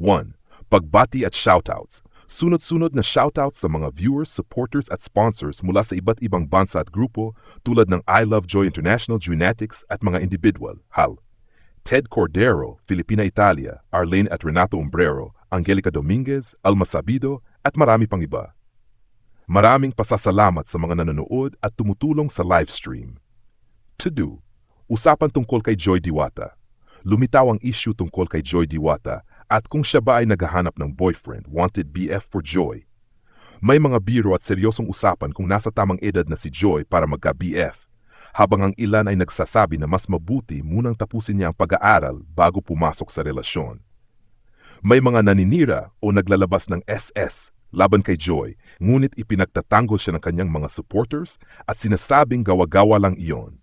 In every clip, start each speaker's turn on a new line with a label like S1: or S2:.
S1: 1. Pagbati at shoutouts. Sunod-sunod na shoutouts sa mga viewers, supporters at sponsors mula sa iba't ibang bansa at grupo tulad ng I Love Joy International Dreamatics at mga individual, Hal. Ted Cordero, Filipina Italia, Arlene at Renato Umbrero, Angelica Dominguez, Alma Sabido at marami pang iba. Maraming pasasalamat sa mga nanonood at tumutulong sa livestream. To do. Usapan tungkol kay Joy Diwata. Lumitaw ang issue tungkol kay Joy Diwata at kung siya ba ay naghahanap ng boyfriend, wanted BF for Joy. May mga biro at seryosong usapan kung nasa tamang edad na si Joy para magka-BF, habang ang ilan ay nagsasabi na mas mabuti munang tapusin niya ang pag-aaral bago pumasok sa relasyon. May mga naninira o naglalabas ng SS laban kay Joy, ngunit ipinagtatanggol siya ng kanyang mga supporters at sinasabing gawa-gawa lang iyon.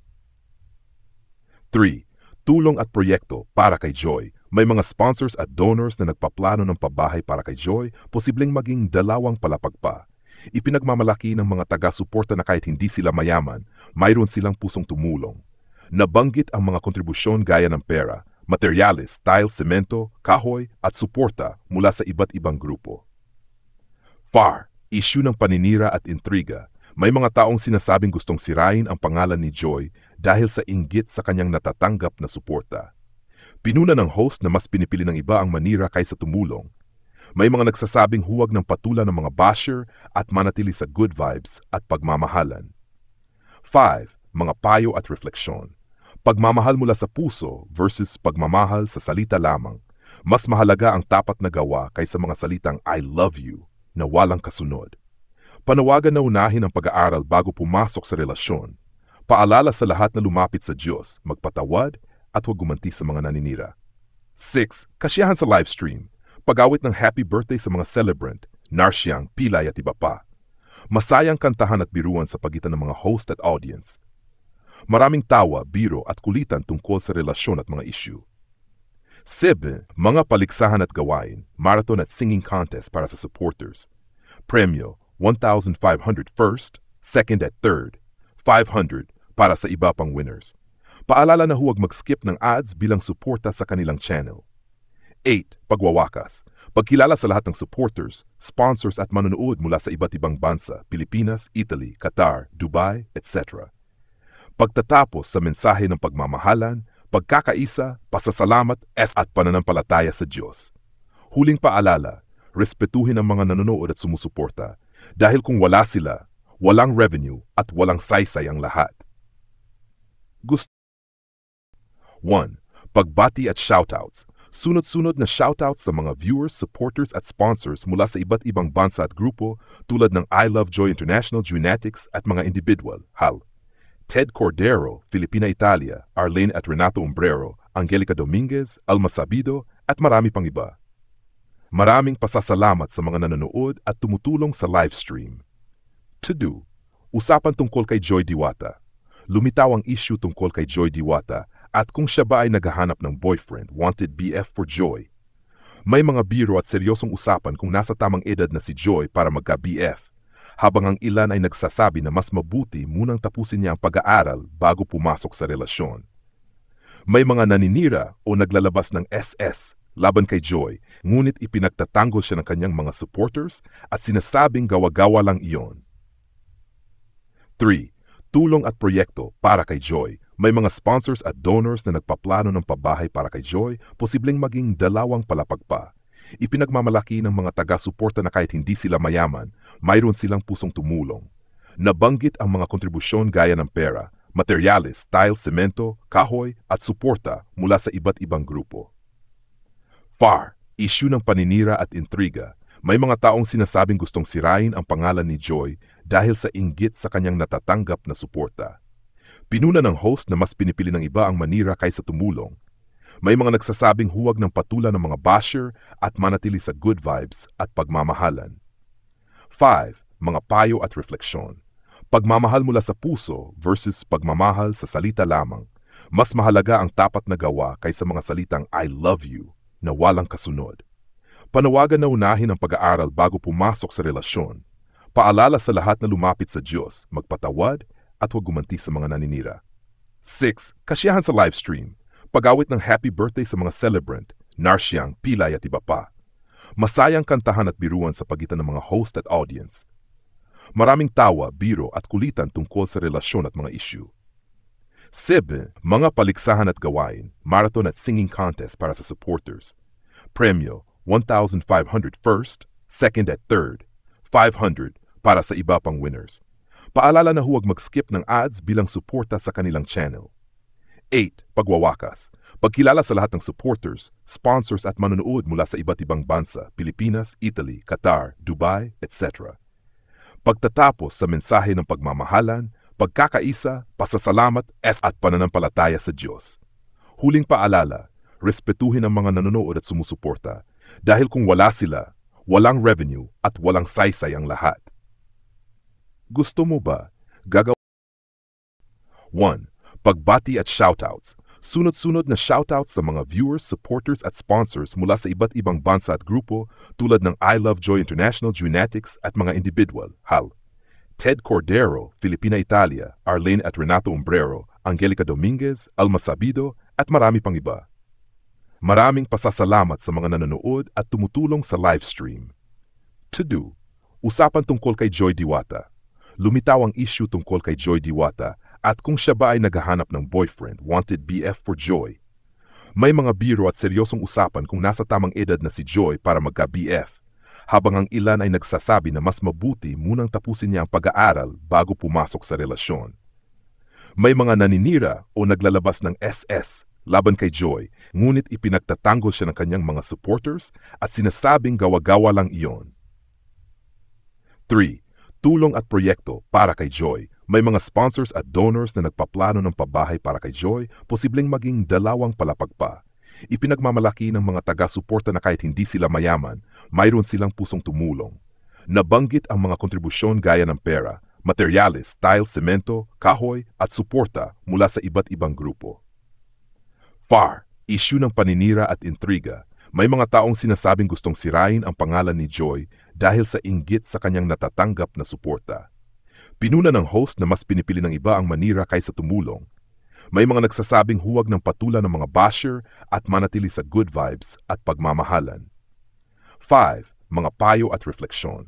S1: 3. Tulong at proyekto para kay Joy. May mga sponsors at donors na nagpaplano ng pabahay para kay Joy, posibleng maging 2 palapag pa. Ipinagmamalaki ng mga taga-suporta na kahit hindi sila mayaman, mayroon silang pusong tumulong. Nabanggit ang mga kontribusyon gaya ng pera, materyales, tile, semento, kahoy at suporta mula sa iba't ibang grupo. FAR, issue ng paninira at intriga. May mga taong sinasabing gustong sirain ang pangalan ni Joy dahil sa inggit sa kanyang natatanggap na suporta. Pinuna ng host na mas pinipili ng iba ang manira kaysa tumulong. May mga nagsasabing huwag ng patulan ng mga basher at manatili sa good vibes at pagmamahalan. 5. Mga payo at refleksyon. Pagmamahal mula sa puso versus pagmamahal sa salita lamang. Mas mahalaga ang tapat na gawa kaysa mga salitang I love you na walang kasunod. Panawagan na unahin ang pag-aaral bago pumasok sa relasyon. Paalala sa lahat na lumapit sa Diyos, magpatawad at huwag gumanti sa mga naninira. 6. Kasiyahan sa livestream. Pag-awit ng happy birthday sa mga celebrant, narsyang, pilay at iba pa. Masayang kantahan at biruan sa pagitan ng mga host at audience. Maraming tawa, biro at kulitan tungkol sa relasyon at mga issue. 7. Mga paligsahan at gawain, marathon at singing contest para sa supporters. Premyo, 1,500 first, second at third, 500 para sa iba pang winners. Paalala na huwag mag-skip ng ads bilang suporta sa kanilang channel. 8. Pagwawakas. Pagkilala sa lahat ng supporters, sponsors at manonood mula sa iba't ibang bansa, Pilipinas, Italy, Qatar, Dubai, etc. Pagtatapos sa mensahe ng pagmamahalan, pagkakaisa, pasasalamat, at pananampalataya sa Diyos. Huling paalala, respetuhin ang mga nanonood at sumusuporta dahil kung wala sila, walang revenue at walang saysay ang lahat. 1. Pagbati at shoutouts. Sunod-sunod na shoutouts sa mga viewers, supporters at sponsors mula sa iba't ibang bansa at grupo tulad ng I Love Joy International Dreamatics at mga individual, Hal. Ted Cordero, Filipina Italia, Arlene at Renato Umbrero, Angelica Dominguez, Alma Sabido at marami pang iba. Maraming pasasalamat sa mga nanonood at tumutulong sa livestream. To do. Usapan tungkol kay Joy Diwata. Lumitaw ang issue tungkol kay Joy Diwata at kung siya ba ay naghahanap ng boyfriend, wanted BF for Joy. May mga biro at seryosong usapan kung nasa tamang edad na si Joy para magka-BF, habang ang ilan ay nagsasabi na mas mabuti munang tapusin niya ang pag-aaral bago pumasok sa relasyon. May mga naninira o naglalabas ng SS laban kay Joy, ngunit ipinagtatanggol siya ng kanyang mga supporters at sinasabing gawa-gawa lang iyon. 3. Tulong at proyekto para kay Joy. May mga sponsors at donors na nagpaplano ng pabahay para kay Joy, posibleng maging 2 palapag pa. Ipinagmamalaki ng mga taga-suporta na kahit hindi sila mayaman, mayroon silang pusong tumulong. Nabanggit ang mga kontribusyon gaya ng pera, materyales, tile, semento, kahoy at suporta mula sa iba't ibang grupo. FAR, issue ng paninira at intriga. May mga taong sinasabing gustong sirain ang pangalan ni Joy dahil sa inggit sa kanyang natatanggap na suporta. Pinuna ng host na mas pinipili ng iba ang manira kaysa tumulong. May mga nagsasabing huwag ng patulan ng mga basher at manatili sa good vibes at pagmamahalan. 5. Mga payo at refleksyon. Pagmamahal mula sa puso versus pagmamahal sa salita lamang. Mas mahalaga ang tapat na gawa kaysa mga salitang I love you na walang kasunod. Panawagan na unahin ang pag-aaral bago pumasok sa relasyon. Paalala sa lahat na lumapit sa Diyos, magpatawad at huwag gumanti sa mga naninira. 6. Kasiyahan sa livestream. Pag-awit ng happy birthday sa mga celebrant, narsyang, pilay at iba pa. Masayang kantahan at biruan sa pagitan ng mga host at audience. Maraming tawa, biro at kulitan tungkol sa relasyon at mga issue. 7. Mga paliksahan at gawain, marathon at singing contest para sa supporters. Premyo, 1,500 first, second at third, 500 para sa iba pang winners. Paalala na huwag mag-skip ng ads bilang suporta sa kanilang channel. 8. Pagwawakas. Pagkilala sa lahat ng supporters, sponsors at manonood mula sa iba't ibang bansa, Pilipinas, Italy, Qatar, Dubai, etc. Pagtatapos sa mensahe ng pagmamahalan, pagkakaisa, pasasalamat, at pananampalataya sa Diyos. Huling paalala, respetuhin ang mga nanonood at sumusuporta dahil kung wala sila, walang revenue at walang saysay ang lahat. Gusto mo ba gagawa? 1. Pagbati at shoutouts. Sunod-sunod na shoutouts sa mga viewers, supporters at sponsors mula sa iba't ibang bansa at grupo tulad ng I Love Joy International Joynatics at mga individual, Hal. Ted Cordero, Filipina Italia, Arlene at Renato Umbrero, Angelica Dominguez, Alma Sabido at marami pang iba. Maraming pasasalamat sa mga nanonood at tumutulong sa live stream. To do. Usapan tungkol kay Joy Diwata. Lumitaw ang issue tungkol kay Joy Diwata at kung siya ba ay naghahanap ng boyfriend, wanted BF for Joy. May mga biro at seryosong usapan kung nasa tamang edad na si Joy para magka-BF, habang ang ilan ay nagsasabi na mas mabuti munang tapusin niya ang pag-aaral bago pumasok sa relasyon. May mga naninira o naglalabas ng SS laban kay Joy, ngunit ipinagtatanggol siya ng kanyang mga supporters at sinasabing gawa-gawa lang iyon. 3. Tulong at proyekto para kay Joy. May mga sponsors at donors na nagpaplano ng pabahay para kay Joy, posibleng maging 2 palapag pa. Ipinagmamalaki ng mga taga-suporta na kahit hindi sila mayaman, mayroon silang pusong tumulong. Nabanggit ang mga kontribusyon gaya ng pera, materyales, tile, semento, kahoy at suporta mula sa iba't ibang grupo. FAR, issue ng paninira at intriga. May mga taong sinasabing gustong sirain ang pangalan ni Joy dahil sa inggit sa kanyang natatanggap na suporta. Pinuna ng host na mas pinipili ng iba ang manira kaysa tumulong. May mga nagsasabing huwag ng patulan ng mga basher at manatili sa good vibes at pagmamahalan. 5. Mga payo at refleksyon.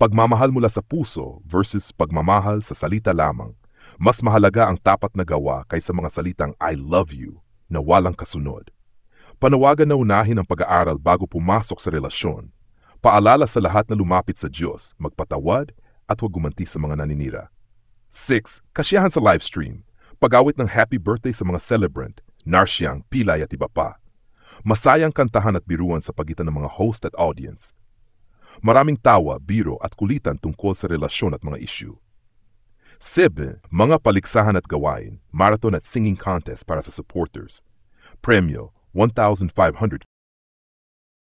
S1: Pagmamahal mula sa puso versus pagmamahal sa salita lamang. Mas mahalaga ang tapat na gawa kaysa mga salitang I love you na walang kasunod. Panawagan na unahin ang pag-aaral bago pumasok sa relasyon. Paalala sa lahat na lumapit sa Diyos, magpatawad at huwag gumanti sa mga naninira. 6. Kasiyahan sa livestream. Pag-awit ng happy birthday sa mga celebrant, narsyang, pilay at iba pa. Masayang kantahan at biruan sa pagitan ng mga host at audience. Maraming tawa, biro at kulitan tungkol sa relasyon at mga issue. 7. Mga paliksahan at gawain, marathon at singing contest para sa supporters. Premyo, 1,500